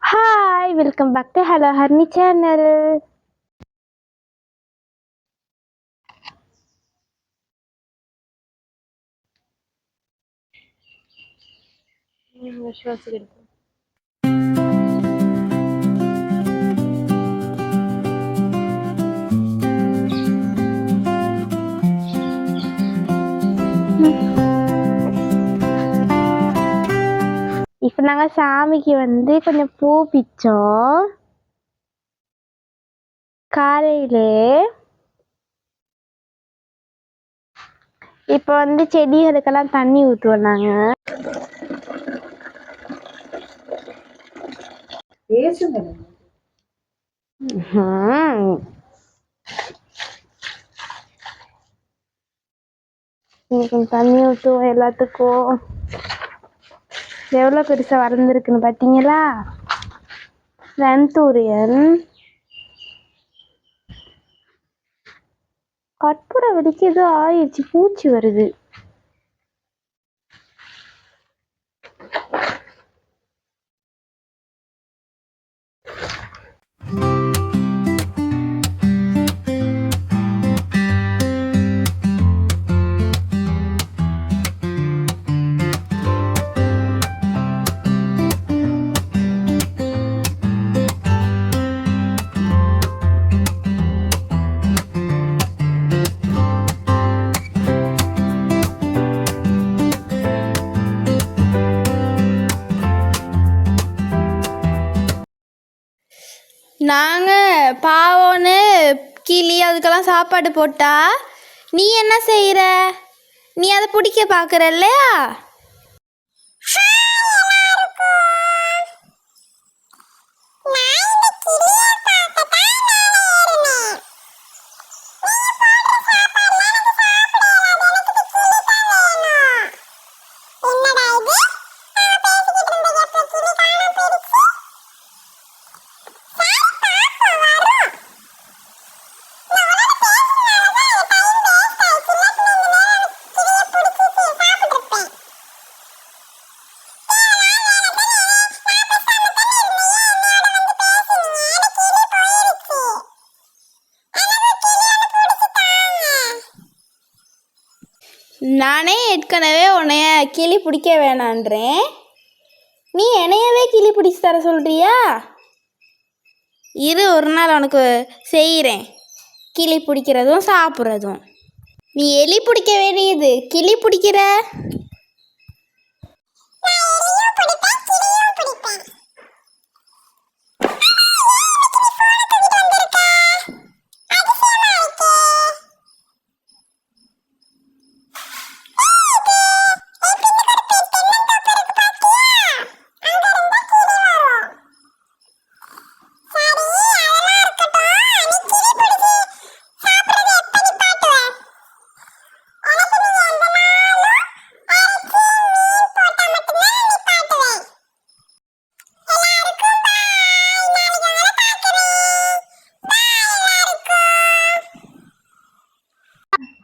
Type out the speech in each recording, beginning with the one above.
Hi, welcome back to Hello Harni channel. இப்போ நாங்கள் சாமிக்கு கொஞ்சம் பூ பிச்சோம் காலையிலே. இப்போ செடிகளுக்கெல்லாம் தண்ணி ஊற்றுவோம் நாங்கள். தண்ணி ஊற்றுவோம் எல்லாத்துக்கும். எவ்வளோ பெருசாக வளர்ந்துருக்குன்னு பார்த்தீங்களா? வெந்தூரியன் கற்பூரம் வெடிக்க ஆயிடுச்சு, பூச்சி வருது. நாங்கள் பாவம்னு கிளி அதுக்கெல்லாம் சாப்பாடு போட்டா நீ என்ன செய்கிற? நீ அதை பிடிக்க பார்க்குற இல்லையா? நானே ஏற்கனவே உன்னைய கிளி பிடிக்க வேணான்றேன், நீ என்னையவே கிளி பிடிச்சி தர சொல்கிறியா? இரு, ஒரு நாள் உனக்கு செய்கிறேன், கிளி பிடிக்கிறதும் சாப்பிட்றதும். நீ எலி பிடிக்க வேண்டியது, கிளி பிடிக்கிற.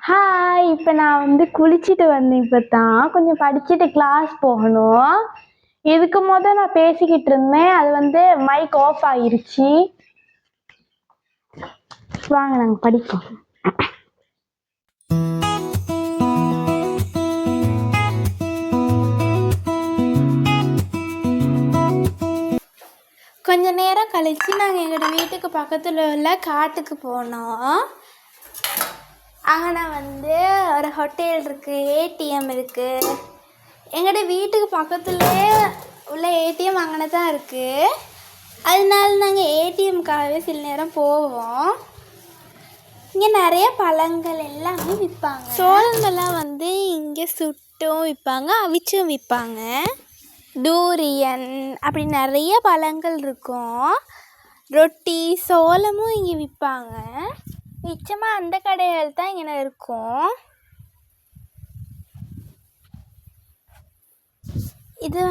ஹாய், இப்போ நான் குளிச்சுட்டு வந்தேன். இப்போ தான் கொஞ்சம் படிச்சுட்டு கிளாஸ் போகணும். இதுக்கு நான் பேசிக்கிட்டு இருந்தேன், அது மைக் ஆஃப் ஆயிருச்சு. வாங்க நாங்கள் படிப்போம். கொஞ்ச நேரம் கழித்து நாங்கள் எங்களோட வீட்டுக்கு பக்கத்தில் உள்ள காட்டுக்கு போனோம். அங்கே ஒரு ஹோட்டல் இருக்குது, ஏடிஎம் இருக்குது. எங்களோட வீட்டுக்கு பக்கத்துலேயே உள்ள ஏடிஎம் அங்கே தான் இருக்குது. அதனால நாங்கள் ஏடிஎம்காகவே சில நேரம் போவோம். இங்கே நிறைய பழங்கள் எல்லாமே விற்பாங்க. சோளங்கள்லாம் இங்கே சுட்டும் விற்பாங்க, அவிச்சும் விற்பாங்க. டூரியன் அப்படி நிறைய பழங்கள் இருக்கும். ரொட்டி சோளமும் இங்கே விற்பாங்க. நிச்சயமாக அந்த கடைகள் தான் இங்கே இருக்கும். இது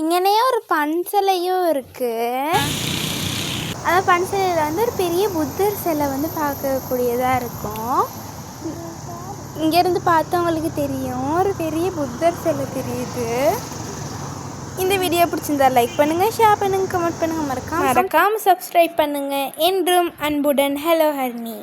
இங்கனே ஒரு பன்சலையும் இருக்குது. அந்த பன்சலையில் ஒரு பெரிய புத்தர் சிலை பார்க்கக்கூடியதாக இருக்கும். இங்கேருந்து பார்த்தவங்களுக்கு தெரியும், ஒரு பெரிய புத்தர் சிலை தெரியுது. இந்த வீடியோ பிடிச்சிருந்தா லைக் பண்ணுங்கள், ஷேர் பண்ணுங்கள், கமெண்ட் பண்ணுங்கள், மறக்காமல் சப்ஸ்கிரைப் பண்ணுங்கள். என்றும் அன்புடன் ஹலோ ஹர்னி.